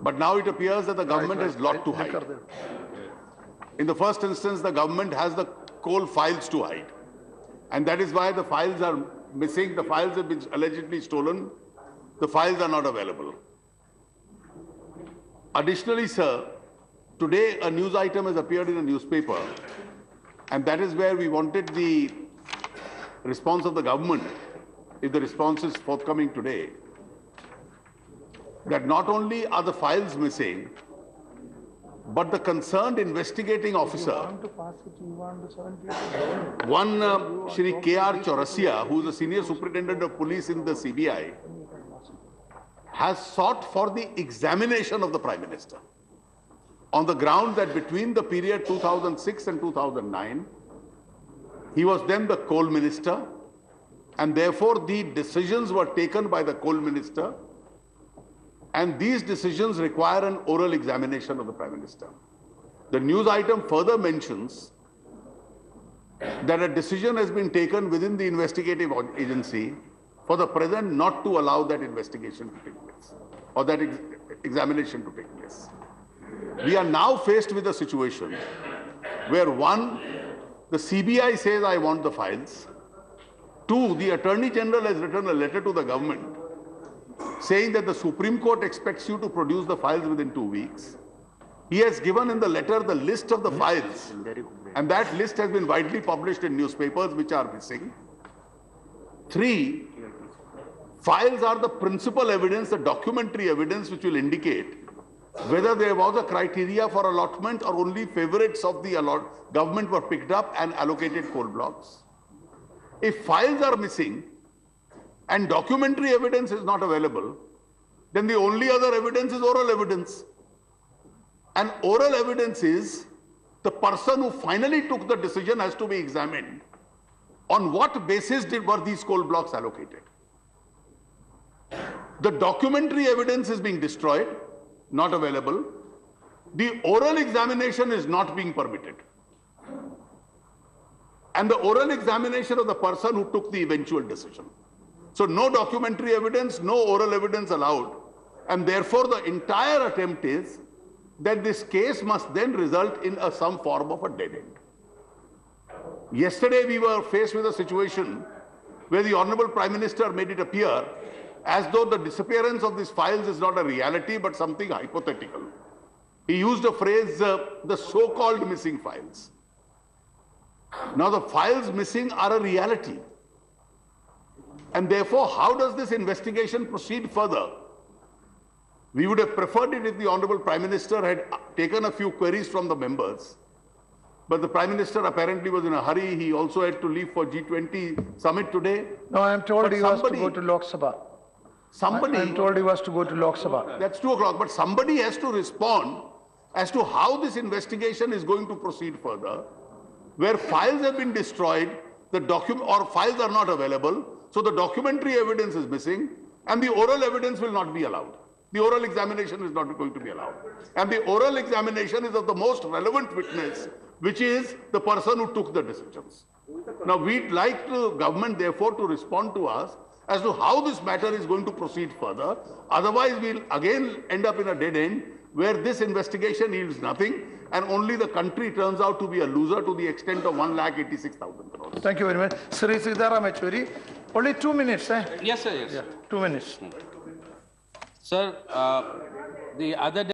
But now it appears that the government has lot to hide. In the first instance, the government has the coal files to hide. And that is why the files are missing, the files have been allegedly stolen, the files are not available. Additionally, sir, today a news item has appeared in a newspaper, and that is where we wanted the response of the government, if the response is forthcoming today, that not only are the files missing, but the concerned investigating officer, one Shri K.R. Chaurasia, who is the senior superintendent of police in the CBI, has sought for the examination of the Prime Minister on the ground that between the period 2006 and 2009, he was then the coal minister, and therefore the decisions were taken by the coal minister, and these decisions require an oral examination of the Prime Minister. The news item further mentions that a decision has been taken within the investigative agency for the present not to allow that investigation to take place, or that examination to take place. We are now faced with a situation where, one, the CBI says, I want the files. Two, the Attorney General has written a letter to the government saying that the Supreme Court expects you to produce the files within 2 weeks. He has given in the letter the list of the files, and that list has been widely published in newspapers, which are missing. Three, files are the principal evidence, the documentary evidence, which will indicate whether there was a criteria for allotment or only favorites of the government were picked up and allocated coal blocks. If files are missing and documentary evidence is not available, then the only other evidence is oral evidence. And oral evidence is the person who finally took the decision has to be examined. On what basis were these coal blocks allocated? The documentary evidence is being destroyed, not available. The oral examination is not being permitted. And the oral examination of the person who took the eventual decision. So no documentary evidence, no oral evidence allowed. And therefore the entire attempt is that this case must then result in some form of a dead end. Yesterday we were faced with a situation where the Honorable Prime Minister made it appear as though the disappearance of these files is not a reality but something hypothetical. He used a phrase, the so-called missing files. Now the files missing are a reality. And therefore, how does this investigation proceed further? We would have preferred it if the Honorable Prime Minister had taken a few queries from the members. But the Prime Minister apparently was in a hurry. He also had to leave for G20 summit today. No, I am told he was to go to Lok Sabha. I am told he was to go to Lok Sabha. That's 2 o'clock. But somebody has to respond as to how this investigation is going to proceed further, where files have been destroyed, or files are not available, so the documentary evidence is missing, and the oral evidence will not be allowed. The oral examination is not going to be allowed. And the oral examination is of the most relevant witness, which is the person who took the decisions. Now, we'd like the government, therefore, to respond to us as to how this matter is going to proceed further. Otherwise, we'll again end up in a dead end where this investigation yields nothing and only the country turns out to be a loser to the extent of 1,86,000 crores. Thank you very much. Sri Sitaram Yechury, only 2 minutes, eh? Yes, sir, yes. Yeah, 2 minutes. Sir, the other day